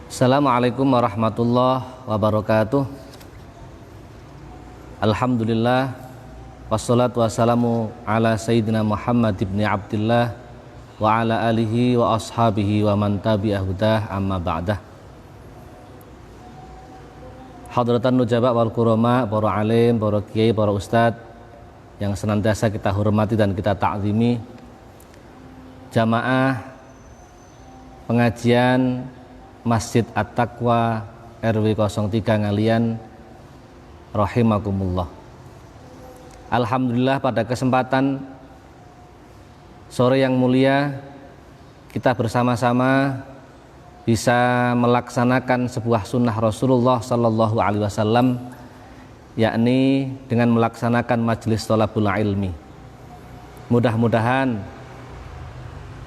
Assalamualaikum warahmatullahi wabarakatuh. Alhamdulillah, wassalatu wassalamu ala sayyidina Muhammad ibn Abdillah wa ala alihi wa ashabihi wa man tabi'ahudah, amma ba'dah. Hadratan nujaba wal kurama, para alim, para kiai, para ustadz yang senantiasa kita hormati dan kita ta'zimi, jamaah pengajian Masjid At-Taqwa RW 03 Ngalian rahimakumullah. Alhamdulillah, pada kesempatan sore yang mulia kita bersama-sama bisa melaksanakan sebuah sunnah Rasulullah Sallallahu Alaihi Wasallam, yakni dengan melaksanakan majelis thalabul ilmi. Mudah-mudahan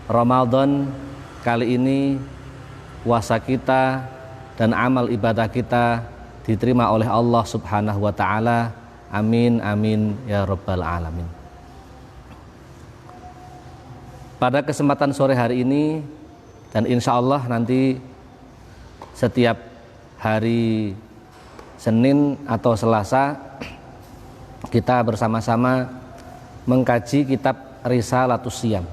Ramadan kali ini puasa kita dan amal ibadah kita diterima oleh Allah Subhanahu wa Ta'ala. Amin amin ya rabbal alamin. Pada kesempatan sore hari ini dan insya Allah nanti setiap hari Senin atau Selasa kita bersama-sama mengkaji kitab Risalatus Shiyam,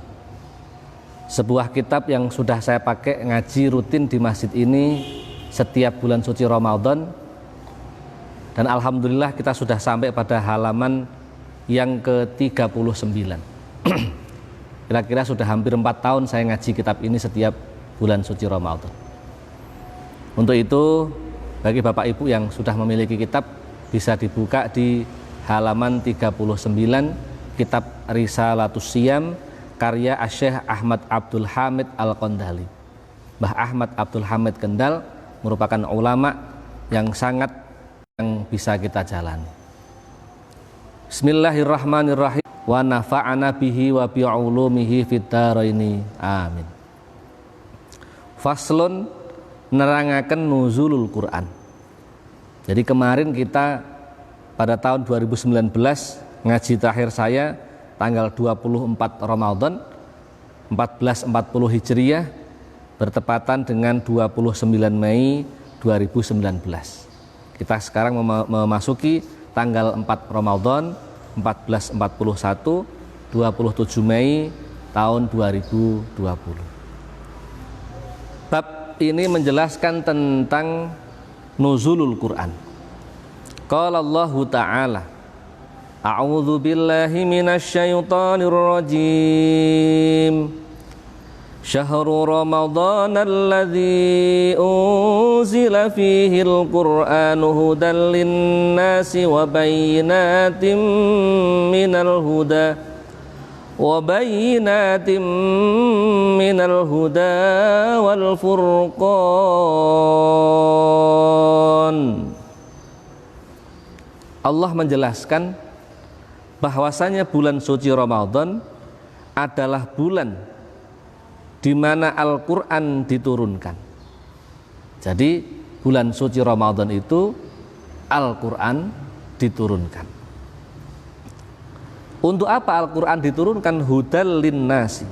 sebuah kitab yang sudah saya pakai ngaji rutin di masjid ini setiap bulan suci Ramadan, dan alhamdulillah kita sudah sampai pada halaman yang ke-39. Kira-kira sudah hampir 4 tahun saya ngaji kitab ini setiap bulan suci Ramadan. Untuk itu, bagi Bapak Ibu yang sudah memiliki kitab, bisa dibuka di halaman 39 kitab Risalatus Shiyam karya Syekh Ahmad Abdul Hamid Al-Qandali. Mbah Ahmad Abdul Hamid Kendal merupakan ulama yang sangat yang bisa kita jalani. Bismillahirrahmanirrahim. Wa nafa'ana bihi wa bi'ulumihi fid dharaini. Amin. Faslun, nerangaken nuzulul Quran. Jadi kemarin kita pada tahun 2019 ngaji terakhir saya tanggal 24 Ramadan 1440 Hijriah bertepatan dengan 29 Mei 2019. Kita sekarang memasuki tanggal 4 Ramadan 1441 27 Mei tahun 2020. Bab ini menjelaskan tentang nuzulul Quran. Qala Allah Ta'ala, A'udzu billahi minasyaitonir rajim. Syahrul Ramadan alladzi unzila fihi al-Qur'anu hudan lin-nasi wa bayyinatin minal huda wal furqan. Allah menjelaskan bahwasanya bulan suci Ramadan adalah bulan di mana Al-Quran diturunkan. Jadi bulan suci Ramadan itu Al-Quran diturunkan. Untuk apa Al-Quran diturunkan? Hudal linnasi,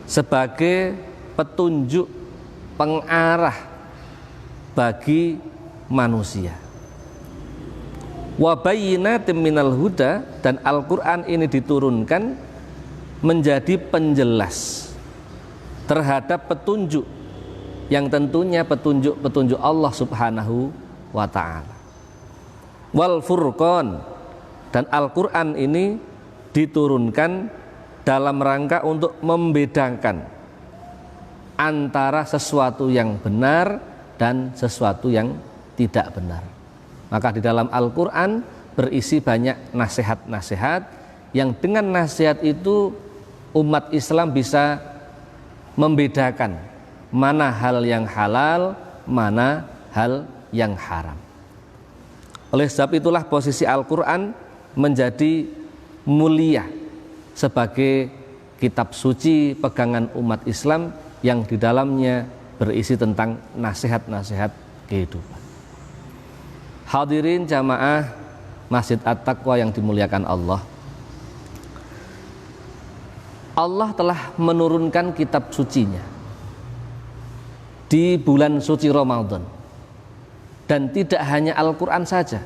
sebagai petunjuk pengarah bagi manusia. Wa bayyinatin minal huda, dan Al-Quran ini diturunkan menjadi penjelas terhadap petunjuk yang tentunya petunjuk Allah Subhanahu wa Ta'ala. Wal furqan, dan Al-Quran ini diturunkan dalam rangka untuk membedakan antara sesuatu yang benar dan sesuatu yang tidak benar. Maka di dalam Al-Quran berisi banyak nasihat-nasihat yang dengan nasihat itu umat Islam bisa membedakan mana hal yang halal, mana hal yang haram. Oleh sebab itulah posisi Al-Quran menjadi mulia sebagai kitab suci pegangan umat Islam yang di dalamnya berisi tentang nasihat-nasihat kehidupan. Hadirin jamaah Masjid At-Taqwa yang dimuliakan Allah, Allah telah menurunkan kitab sucinya di bulan suci Ramadan. Dan tidak hanya Al-Quran saja.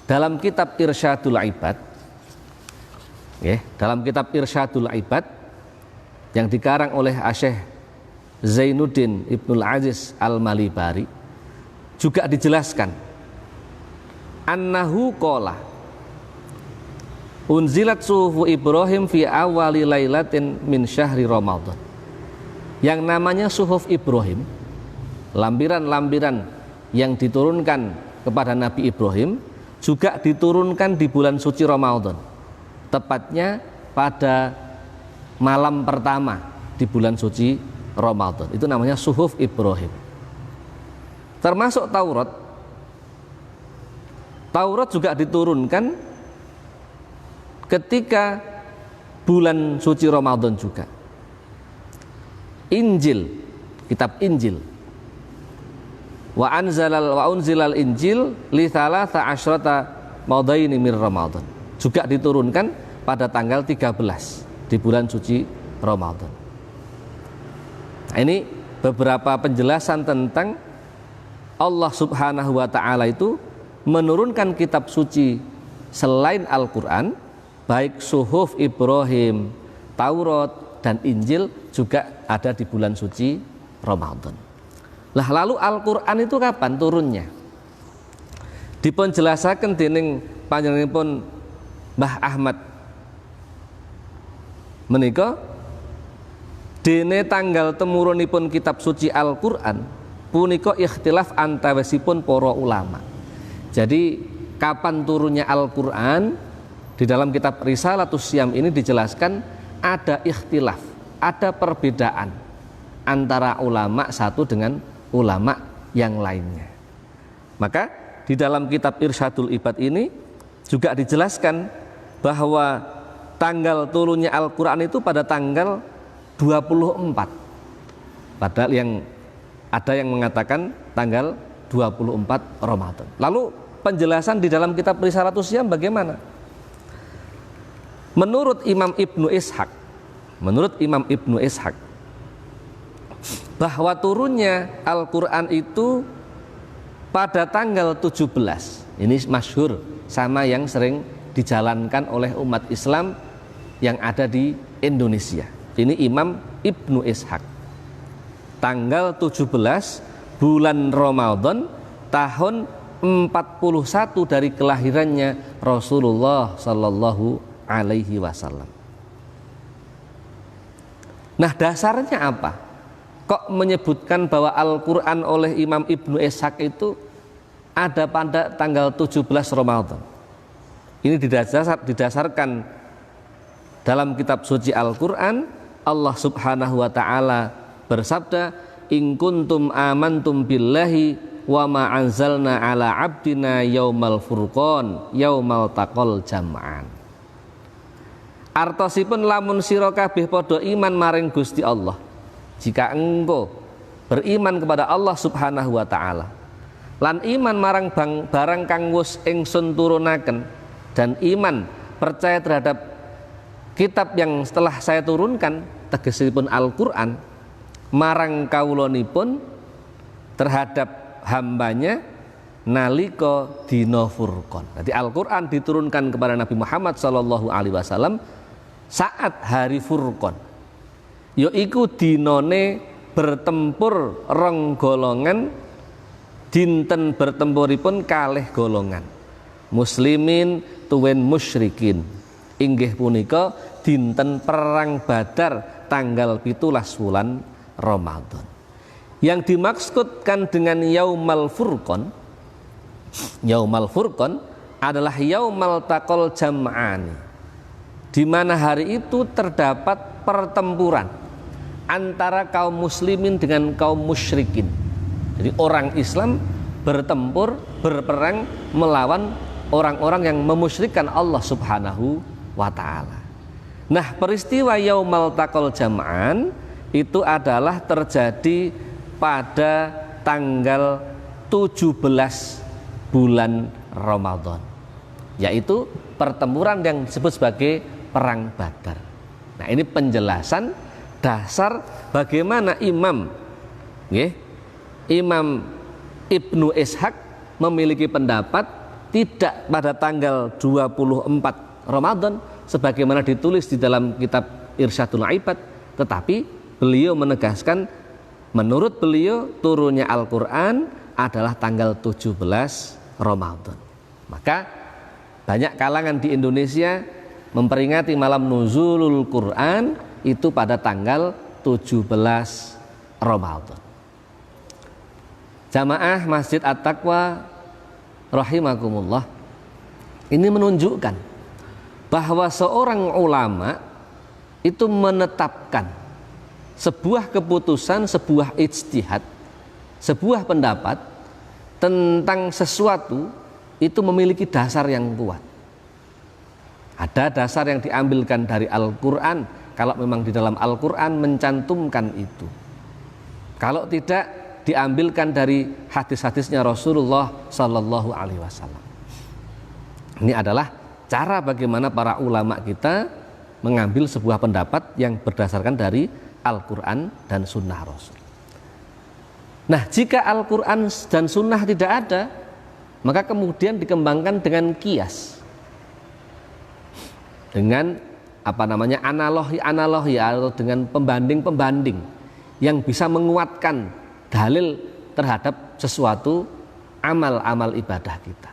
Dalam kitab Irsyadul Ibad, dalam kitab Irsyadul Ibad yang dikarang oleh Syekh Zainuddin Ibnul Aziz Al-Malibari, juga dijelaskan annahu qala unzilat suhufu Ibrahim fi awali lailatin min syahri Ramadan. Yang namanya suhuf Ibrahim, lampiran-lampiran yang diturunkan kepada Nabi Ibrahim, juga diturunkan di bulan suci Ramadan, tepatnya pada malam pertama di bulan suci Ramadan. Itu namanya suhuf Ibrahim. Termasuk Taurat. Taurat juga diturunkan ketika bulan suci Ramadan juga. Injil, kitab Injil, wa unzilal Injil li thalatha asyrata maudaini min Ramadan, juga diturunkan pada tanggal 13 di bulan suci Ramadan. Nah, ini beberapa penjelasan tentang Allah Subhanahu wa ta'ala itu menurunkan kitab suci selain Al-Quran, baik suhuf Ibrahim, Taurat, dan Injil juga ada di bulan suci Ramadan. Lah lalu Al-Quran itu kapan turunnya? Dipun jelasaken dening panjenenganipun Mbah Ahmad menika, dene tanggal temurunipun kitab suci Al-Quran punika ikhtilaf antawisipun para ulama. Jadi kapan turunnya Al-Quran, di dalam kitab Risalatus Syam ini dijelaskan ada ikhtilaf, ada perbedaan antara ulama satu dengan ulama yang lainnya. Maka di dalam kitab Irsyadul Ibad ini juga dijelaskan bahwa tanggal turunnya Al-Quran itu pada tanggal 24. Padahal yang ada yang mengatakan tanggal 24 Ramadan. Lalu penjelasan di dalam kitab Risalatus Syam bagaimana? Menurut Imam Ibnu Ishaq, bahwa turunnya Al-Quran itu pada tanggal 17. Ini masyhur sama yang sering dijalankan oleh umat Islam yang ada di Indonesia. Ini Imam Ibnu Ishaq. Tanggal 17 bulan Ramadan tahun 41 dari kelahirannya Rasulullah Sallallahu Alaihi Wasallam. Nah, dasarnya apa? Kok menyebutkan bahwa Al-Quran oleh Imam Ibnu Ishaq itu ada pada tanggal 17 Ramadan? Ini didasarkan dalam kitab suci Al-Quran. Allah Subhanahu wa ta'ala bersabda, in kuntum amantum billahi wa ma anzalna ala abdina yaumal furqan yaumal taqal jam'an. Artosipun lamun sira kabeh padha iman maring Gusti Allah, jika engkau beriman kepada Allah Subhanahu wa ta'ala lan iman marang barang kang wis ingsun turunaken, dan iman percaya terhadap kitab yang setelah saya turunkan, tegesipun Al-Quran, marang kawulonipun terhadap hambanya nalika dina Furqan. Jadi Al-Quran diturunkan kepada Nabi Muhammad SAW saat hari Furqan, yaiku dinone bertempur rong golongan, dinten bertempuripun kalih golongan, muslimin tuwin musyrikin. Inggih punika dinten perang Badar tanggal 17 wulan Ramadan. Yang dimaksudkan dengan Yaumal Furqan adalah Yaumal Taqal Jam'ani, di mana hari itu terdapat pertempuran antara kaum muslimin dengan kaum musyrikin. Jadi orang Islam berperang melawan orang-orang yang memusyrikkan Allah Subhanahu wa ta'ala. Nah, peristiwa Yaumal Taqal Jam'an itu adalah terjadi pada tanggal 17 bulan Ramadan, yaitu pertempuran yang disebut sebagai perang Badar. Nah, ini penjelasan dasar bagaimana Imam Nggih. Imam Ibnu Ishaq memiliki pendapat tidak pada tanggal 24 Ramadan sebagaimana ditulis di dalam kitab Irsyadul Ibad, tetapi beliau menegaskan menurut beliau turunnya Al-Qur'an adalah tanggal 17 Ramadan. Maka banyak kalangan di Indonesia memperingati malam nuzulul Quran itu pada tanggal 17 Ramadan. Jamaah Masjid At-Taqwa rahimakumullah, ini menunjukkan bahwa seorang ulama itu menetapkan sebuah keputusan, sebuah ijtihad, sebuah pendapat tentang sesuatu itu memiliki dasar yang kuat. Ada dasar yang diambilkan dari Al-Quran kalau memang di dalam Al-Quran mencantumkan itu. Kalau tidak, diambilkan dari hadis-hadisnya Rasulullah Sallallahu Alaihi Wasallam. Ini adalah cara bagaimana para ulama kita mengambil sebuah pendapat yang berdasarkan dari Al-Quran dan Sunnah Rasul. Nah, jika Al-Quran dan Sunnah tidak ada, maka kemudian dikembangkan dengan kias, dengan analogi atau dengan pembanding yang bisa menguatkan dalil terhadap sesuatu amal-amal ibadah kita.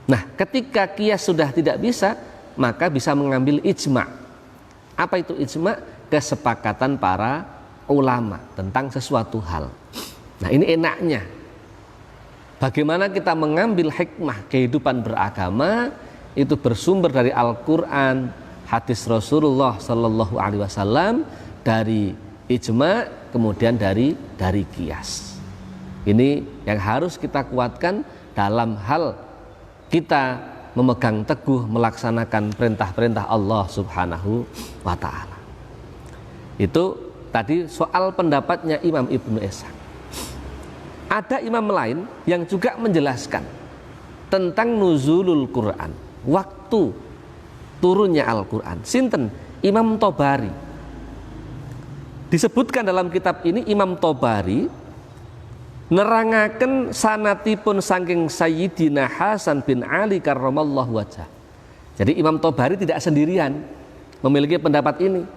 Nah, ketika kias sudah tidak bisa, maka bisa mengambil ijma'. Apa itu ijma'? Kesepakatan para ulama tentang sesuatu hal. Nah, ini enaknya. Bagaimana kita mengambil hikmah kehidupan beragama itu bersumber dari Al-Quran, hadis Rasulullah Sallallahu Alaihi Wasallam, dari ijma', kemudian dari kias. Ini yang harus kita kuatkan dalam hal kita memegang teguh melaksanakan perintah-perintah Allah Subhanahu wa Ta'ala. Itu tadi soal pendapatnya Imam Ibnu Ishaq. Ada imam lain yang juga menjelaskan tentang nuzulul Quran, waktu turunnya Al-Quran. Sinten? Imam Tobari. Disebutkan dalam kitab ini Imam Tobari nerangaken sanatipun saking Sayyidina Hasan bin Ali karramallahu wajhah. Jadi Imam Tobari tidak sendirian memiliki pendapat ini.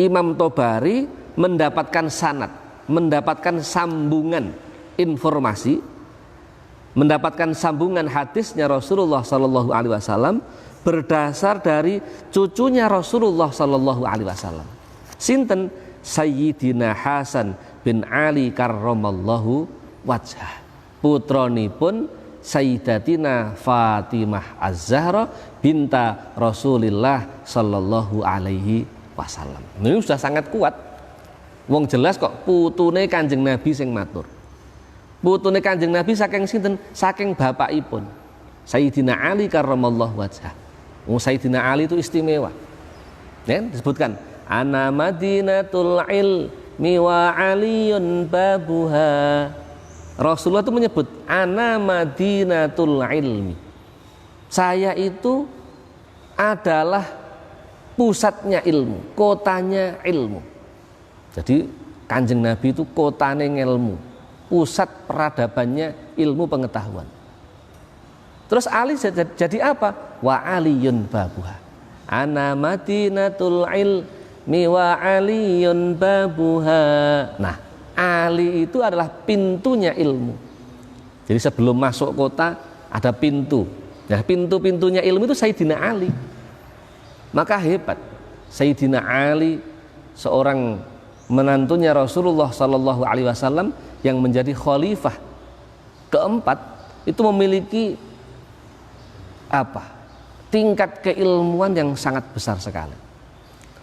Imam Tobari mendapatkan sanad, mendapatkan sambungan informasi, mendapatkan sambungan hadisnya Rasulullah Sallallahu Alaihi Wasallam berdasar dari cucunya Rasulullah Sallallahu Alaihi Wasallam. Sinten? Sayyidina Hasan bin Ali karramallahu wajhah, putranipun Sayyidatina Fatimah Az-Zahra binta Rasulillah Sallallahu Alaihi Wasallam. Ini sudah sangat kuat. Wong jelas kok putune Kanjeng Nabi sing matur. Putune Kanjeng Nabi saking sinten? Saking bapakipun Sayyidina Ali karramallahu wajhah. Sayyidina Ali itu istimewa. Ya, disebutkan ana madinatul ilmi wa aliyun babuha. Rasulullah itu menyebut ana madinatul ilmi, saya itu adalah pusatnya ilmu, kotanya ilmu. Jadi Kanjeng Nabi itu kotanya ilmu, pusat peradabannya ilmu pengetahuan. Terus Ali jadi apa? Wa aliyun babuha, ana madinatul ilmi wa aliyun babuha. Nah, Ali itu adalah pintunya ilmu. Jadi sebelum masuk kota ada pintu. Nah, pintu-pintunya ilmu itu Sayyidina Ali. Maka hebat Sayyidina Ali, seorang menantunya Rasulullah Sallallahu Alaihi Wasallam yang menjadi khalifah keempat, itu memiliki tingkat keilmuan yang sangat besar sekali.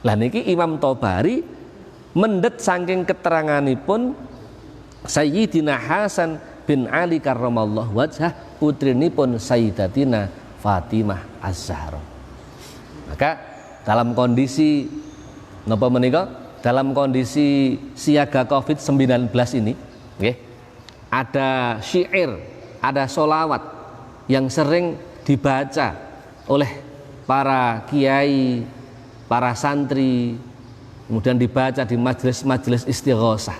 Lah niki Imam Tobari mendet saking keteranganipun Sayyidina Hasan bin Ali karramallahu wajhah, putrinipun Sayyidatina Fatimah Az-Zahra. Maka dalam kondisi napa menika, dalam kondisi siaga Covid-19 ini, nggih, ada syair, ada sholawat yang sering dibaca oleh para kiai, para santri, kemudian dibaca di majelis-majelis istighosah.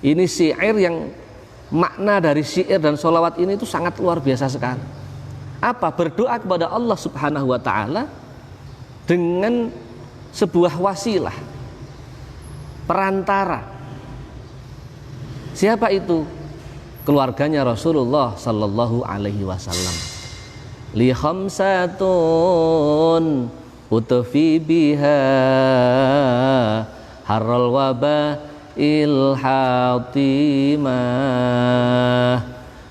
Ini syair yang makna dari syair dan sholawat ini itu sangat luar biasa sekali. Apa? Berdoa kepada Allah Subhanahu wa Ta'ala dengan sebuah wasilah, perantara. Siapa itu? Keluarganya Rasulullah Sallallahu Alaihi Wasallam. Li khamsatun utfi biha harral wabah ilhatimah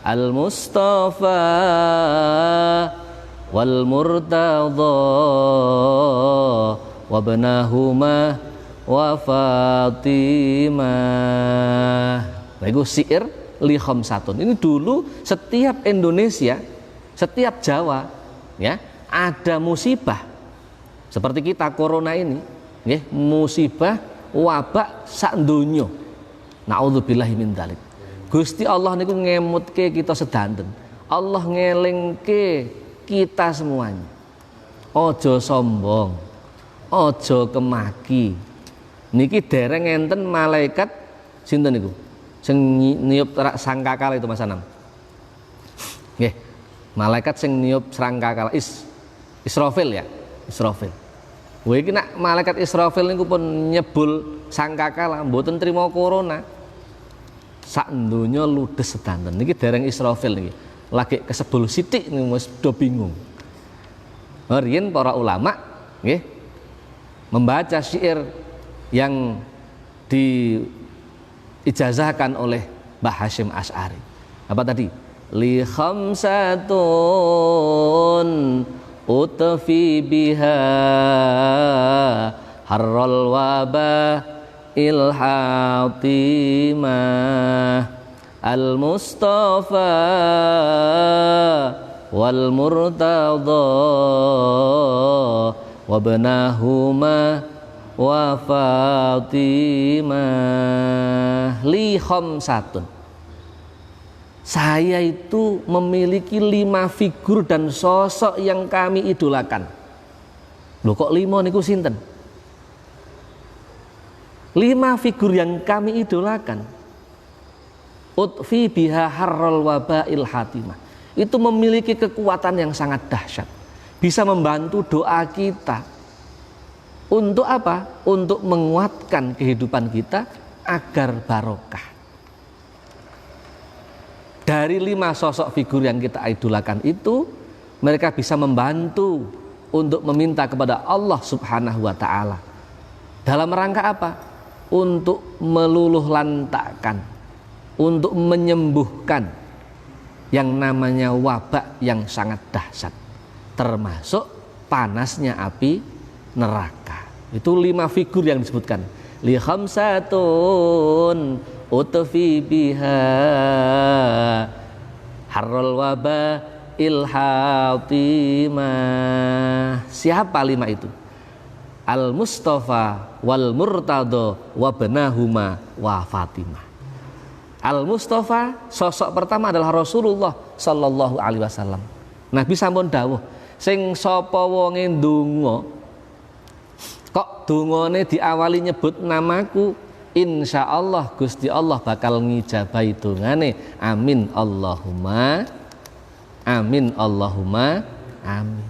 al-Mustafa wal Murtadha wabnahuma wa Fatimah. Baik, syair li khamsatun. Ini dulu setiap Indonesia, setiap Jawa ya, ada musibah seperti kita corona ini, ya, musibah wabak sak donya. Naudzubillahi min dzalik. Gusti Allah niku ngemutke kita sedanten. Allah ngelingke kita semuanya. Ojo sombong, ojo kemaki. Niki dereng enten malaikat sinten niku? Sing niup sangkakala itu Mas Anam. Nggih. Malaikat sing niup sangkakala Israfil ya, Israfil. Wah iki nak malaikat Israfil niku pun nyebul sangkakala mboten trima corona. Sak donya ludes sedanten. Niki dereng Israfil niki. Lagi kesebul sithik niku wis do bingung. Riyen para ulama nggih membaca syair yang diijazahkan oleh Mbah Hasyim Asy'ari. Apa tadi? Li khamsatun utfi biha harral wabah ilhatimah al-Mustafa wal Murtadha wabnahuma wa Fatimah. Li khamsatun. Saya itu memiliki 5 figur dan sosok yang kami idolakan. Loh kok 5 niku sinten? 5 figur yang kami idolakan. Utfi biha harral wabail hatimah. Itu memiliki kekuatan yang sangat dahsyat. Bisa membantu doa kita. Untuk apa? Untuk menguatkan kehidupan kita agar barokah. Dari 5 sosok figur yang kita idolakan itu, mereka bisa membantu untuk meminta kepada Allah Subhanahu wa Ta'ala. Dalam rangka apa? Untuk meluluh lantakkan, untuk menyembuhkan yang namanya wabak yang sangat dahsyat, termasuk panasnya api neraka. Itu 5 figur yang disebutkan. Li khamsatun utfi biha harral wabah ilhatimah. Siapa 5 itu? Al-Mustafa wal Murtadha wabnahuma wa Fatimah. Al-Mustafa, sosok pertama adalah Rasulullah sallallahu alaihi wasallam. Nabi sampun dawuh, sing sapa wonge ndonga kok dongane diawali nyebut namaku, insyaallah Gusti Allah bakal ngijabahi dongane. Amin Allahumma amin Allahumma amin.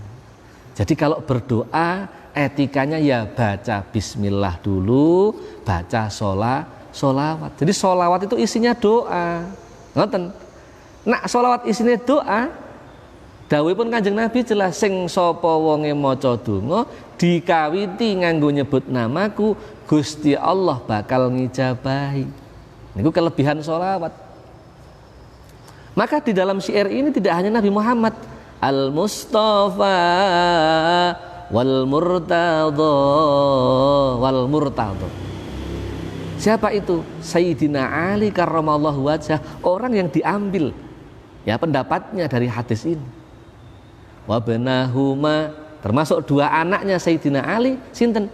Jadi kalau berdoa etikanya ya baca bismillah dulu, baca sholawat. Jadi sholawat itu isinya doa. Ngoten. Nak sholawat isinya doa, dawuhipun Kanjeng Nabi jelas, sing sapa wonge maca donga dikawiti nganggo nyebut namaku, Gusti Allah bakal ngijabahi. Niku kelebihan sholawat. Maka di dalam syair ini tidak hanya Nabi Muhammad, Al-Mustafa wal Murtadha wal Murtadha. Siapa itu? Sayyidina Ali karramallahu wajhah, orang yang diambil ya pendapatnya dari hadis ini. Wabnahuma, termasuk 2 anaknya Sayyidina Ali, sinten?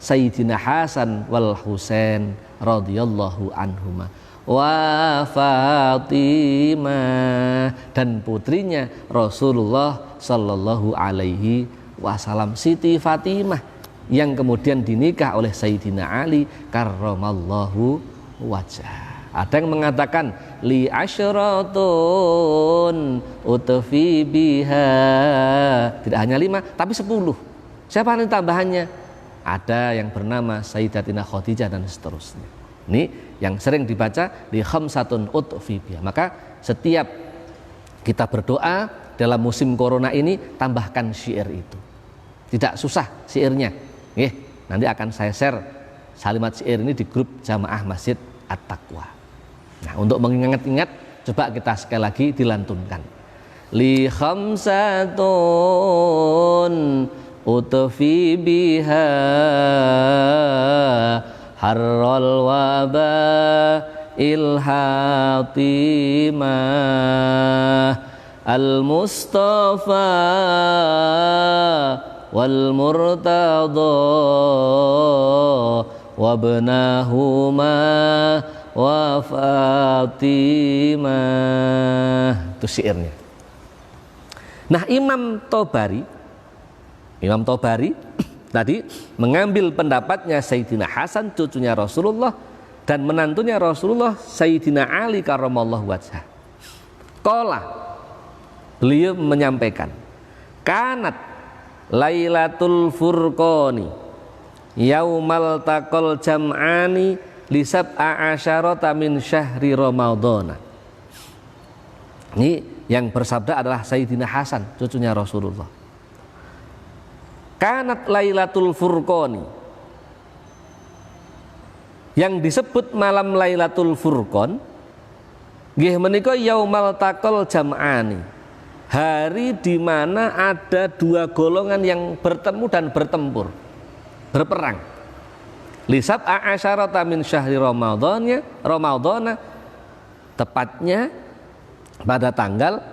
Sayyidina Hasan wal Husain radhiyallahu anhuma. Wa Fatimah, dan putrinya Rasulullah sallallahu alaihi wasallam, Siti Fatimah, yang kemudian dinikah oleh Sayyidina Ali karramallahu wajhah. Ada yang mengatakan li asyratun utfi biha. Tidak hanya 5 tapi 10. Siapa yang tambahannya? Ada yang bernama Sayyidatina Khadijah dan seterusnya. Ini yang sering dibaca di khamsatun utfi biha. Maka setiap kita berdoa dalam musim corona ini tambahkan syair itu. Tidak susah syairnya. Nanti akan saya share kalimat syair ini di grup Jamaah Masjid At-Taqwa. Nah, untuk mengingat-ingat, coba kita sekali lagi dilantunkan. Li khamsatun utfi biha harral waba ilhatimah al-mustafa wal murtada wabnahuma wa Fatimah. Itu syairnya. Nah, Imam Tobari tadi mengambil pendapatnya Sayyidina Hasan cucunya Rasulullah dan menantunya Rasulullah Sayyidina Ali karramallahu wajhah. Qala, beliau menyampaikan, kanat Lailatul Furqani yaumal taqal jam'ani lisab'a asyarata min syahri Ramadhana. Ini yang bersabda adalah Sayyidina Hasan cucunya Rasulullah. Kanat Lailatul Furqani, yang disebut malam Lailatul Furqan nggih menika yaumal taqal jam'ani, hari di mana ada 2 golongan yang bertemu dan bertempur, berperang. Lisab'a asyarata min syahri Ramadhana, tepatnya pada tanggal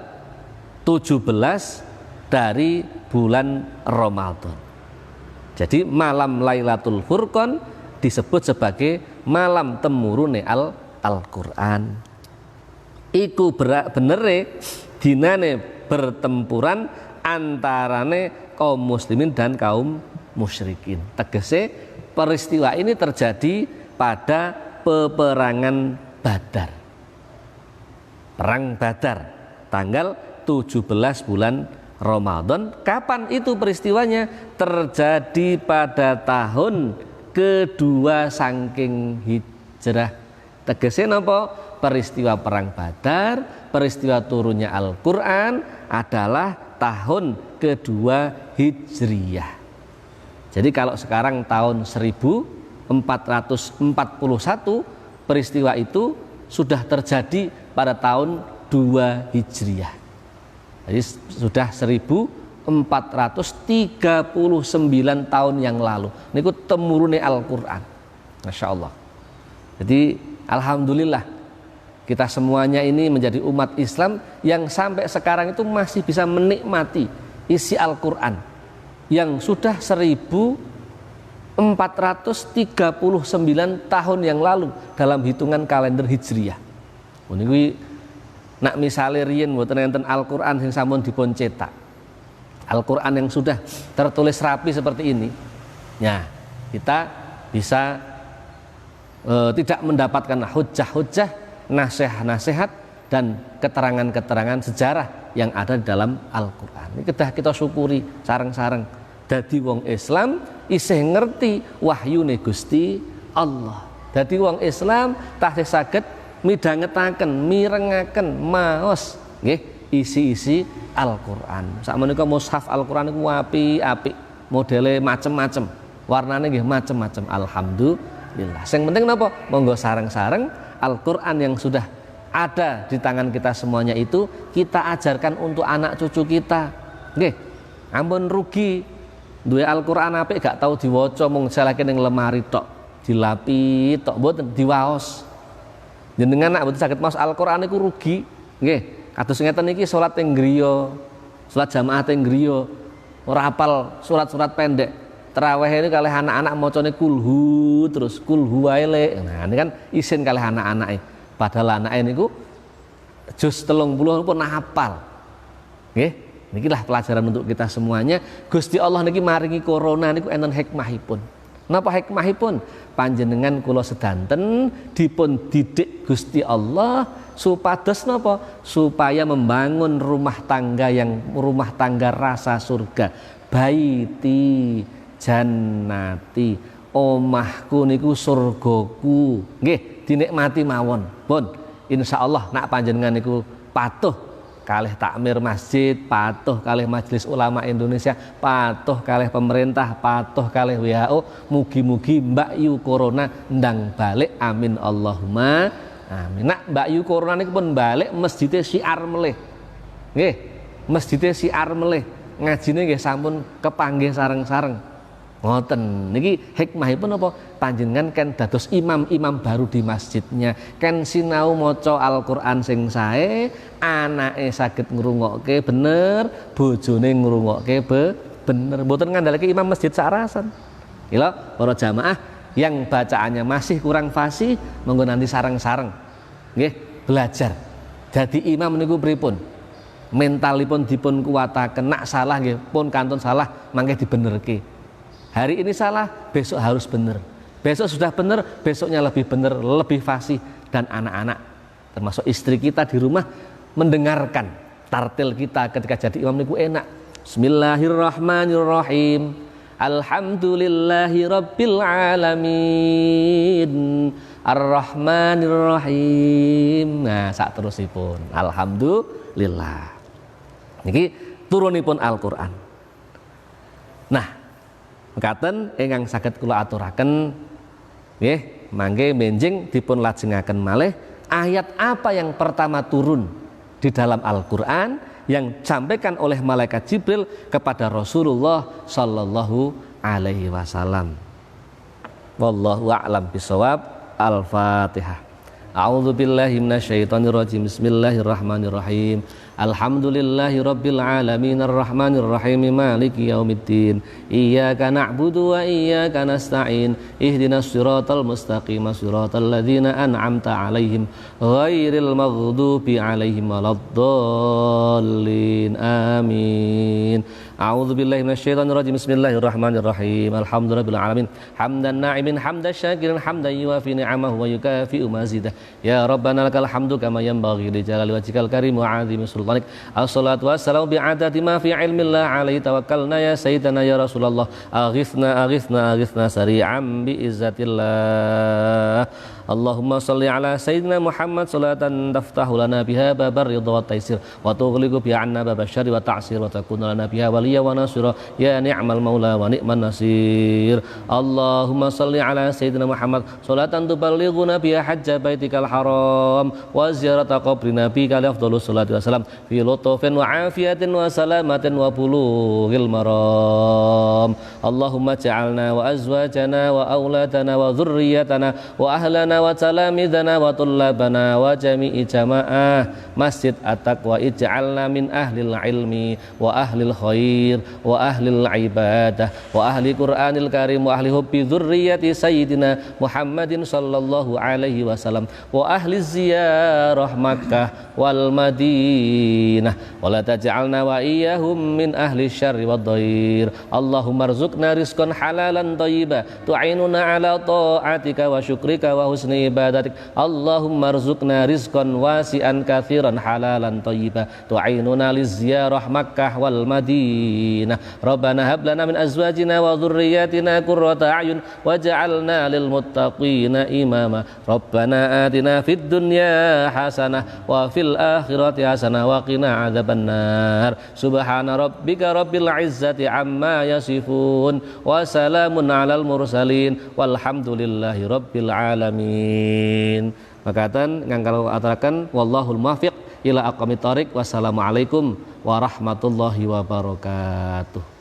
17 dari bulan Ramadan. Jadi malam Lailatul Furqan disebut sebagai malam temurune Al-Qur'an. Iku benere dinane bertempuran antarane kaum muslimin dan kaum musyrikin. Tegese peristiwa ini terjadi pada peperangan Badar. Perang Badar tanggal 17 bulan Ramadan. Kapan itu peristiwanya? Terjadi pada tahun kedua saking hijrah. Tegese napa? Peristiwa perang Badar, peristiwa turunnya Al-Qur'an adalah tahun kedua Hijriyah. Jadi kalau sekarang tahun 1441, peristiwa itu sudah terjadi pada tahun 2 Hijriyah. Jadi sudah 1439 tahun yang lalu. Niku temurune Al-Qur'an. Masya Allah. Jadi alhamdulillah kita semuanya ini menjadi umat Islam yang sampai sekarang itu masih bisa menikmati isi Al-Qur'an yang sudah 1439 tahun yang lalu dalam hitungan kalender Hijriyah. Niki nak misale riyen mboten enten Al-Qur'an sing sampun dipun cetak. Al-Qur'an yang sudah tertulis rapi seperti ini. Ya, kita bisa tidak mendapatkan hujjah-hujjah, nasihat-nasihat dan keterangan-keterangan sejarah yang ada di dalam Al-Qur'an. Ini kita syukuri sareng-sareng. Dadi wong Islam isih ngerti wahyune Gusti Allah. Dadi wong Islam tasih saged midhangetaken, mirengaken maos nggih isi-isi Al-Qur'an. Sakmenika mushaf Al-Qur'an niku apik-apik, modele macem-macem, warnane nggih macem-macem. Alhamdulillah. Sing penting napa? Monggo sareng-sareng Al-Qur'an yang sudah ada di tangan kita semuanya itu kita ajarkan untuk anak cucu kita. Nggih. Ampun rugi duwe Al-Qur'an apik gak tau diwaca, mung jalake ning lemari tok, dilapi tok, mboten diwaos. Jenengan nak mboten saged maos Al-Qur'an niku rugi. Nggih. Kados ngeten iki salat teng griya, salat jamaah teng griya, ora hafal surat-surat pendek. Tarawih ini kalih anak-anak macane kulhu terus kulhu wae le. Nah, ini kan isin kalih anak-anake. Padahal anake niku juz 30 pun hafal. Nggih, nikilah pelajaran untuk kita semuanya. Gusti Allah niki maringi corona niku enten hikmahipun. Napa hikmahipun? Panjenengan kula sedanten dipun didik Gusti Allah supados napa? Supaya membangun rumah tangga rasa surga. Baiti jannati, omahku niku surgaku. Nggih, dinikmati mawon. Pun insyaallah nak panjenengan niku patuh kalih takmir masjid, patuh kalih Majelis Ulama Indonesia, patuh kalih pemerintah, patuh kalih WHO, mugi-mugi Mbak Yu Corona ndang balik, amin Allahumma amin. Nak Mbak Yu Corona niku pun balik masjidnya syiar melih. Nggih, masjidnya syiar melih. Ngajine nggih sampun kepanggih sareng-sareng. Ngoten niki hikmahipun apa? Panjenengan kan dados imam-imam baru di masjidnya, kan sinau maca Al-Qur'an sing sae, anake saged ngrungokke bener, bojone ngrungokke bener. Mboten ngandalake imam masjid sarasan. Lho, para jamaah yang bacaannya masih kurang fasih, monggo nanti sareng-sareng nggih belajar. Dadi imam niku pripun? Mentalipun dipun kuwataken, nak salah nggih pun kantun salah mangke dibenerke. Hari ini salah, besok harus benar. Besok sudah benar, besoknya lebih benar, lebih fasih. Dan anak-anak, termasuk istri kita di rumah, mendengarkan tartil kita ketika jadi imam niku enak. Bismillahirrahmanirrahim. Alhamdulillahi rabbil alamin. Ar-Rahmanirrahim. Nah, sak terusipun. Alhamdulillah. Niki turunipun Al-Qur'an. Nah, mekaten ingkang saged kula aturaken nggih mangke benjing dipun lajengaken malih ayat apa yang pertama turun di dalam Al-Qur'an yang disampaikan oleh malaikat Jibril kepada Rasulullah sallallahu alaihi wasallam. Wallahu a'lam bishawab. Al-Fatihah. A'udzu billahi minasyaitonir rajim. Bismillahirrahmanirrahim. Alhamdulillahi rabbil alamin arrahmanir rahim maliki yaumiddin iyyaka na'budu wa iyyaka nasta'in ihdinas siratal mustaqim siratal ladzina an'amta 'alaihim ghairil maghdubi 'alaihim waladdallin amin. A'udzu billahi minasyaitonir rajim. Bismillahirrahmanirrahim. Alhamdulillahil alamin hamdan na'imin hamdan syakirin hamdan yuwafi ni'amahu wa yukafi'u mazidah. Ya rabbana lakal hamdu kama yanbaghi li jalali wajhikal karim wa 'azimi sultanik. Assalatu wassalamu bi'adati ma fi ilmillah alaihi tawakkalna ya sayyidana ya Rasulullah aghithna sari'an bi izzatillah. Allahumma salli ala sayyidina Muhammad salatan taftahu lana biha babar ridha wa taisir wa tughliqu biha 'anna babasy syarri wa ta'sir wa takunu lana biha waliya wa nasira ya ni'mal maula wa ni'man nasir. Allahumma salli ala sayyidina Muhammad salatan tuballighuna biha hajja baitikal haram wa ziyarata qabri nabiyika afdhalus salatu wassalam fi lutufin wa afiyatin wa salamatin wa bulughil maram. Allahumma ja'alna wa azwajana wa auladana wa dhurriyyatana wa ahlana wa talamidana wa tullabana wa jami'i jamaah Masjid At-Taqwa ij'alna min ahlil ilmi wa ahlil khair wa ahlil ibadah wa ahli Qur'anil karim wa ahli hubbi dzurriyyati sayyidina Muhammadin sallallahu alaihi wasallam wa ahli ziyarah Makkah wal Madinah wa la taj'alna wa iyyahum min ahli syarri wad dhair. Allahumma rzuqna rizqan halalan thayyiban tu'inuna ala ta'atika wa syukrika wa husni ibadatik. Allahumma rzuqna rizqan wasi'an katsiran halalan thayyiban tu'inuna liziyarah Makkah wal Madinah. Rabbana hab lana min azwajina wa dhurriyyatina qurrata a'yun waj'alna lil muttaqina imama. Rabbana atina fid dunya hasanah wa fil akhirati hasanah wa qina adzabannar. Subhana rabbika rabbil izzati amma yasifun wa salamun alal mursalin walhamdulillahi rabbil alamin. Makaten ngangkal aturaken wallahul muwaffiq ila aqwamit thoriq. Wassalamualaikum warahmatullahi wabarakatuh.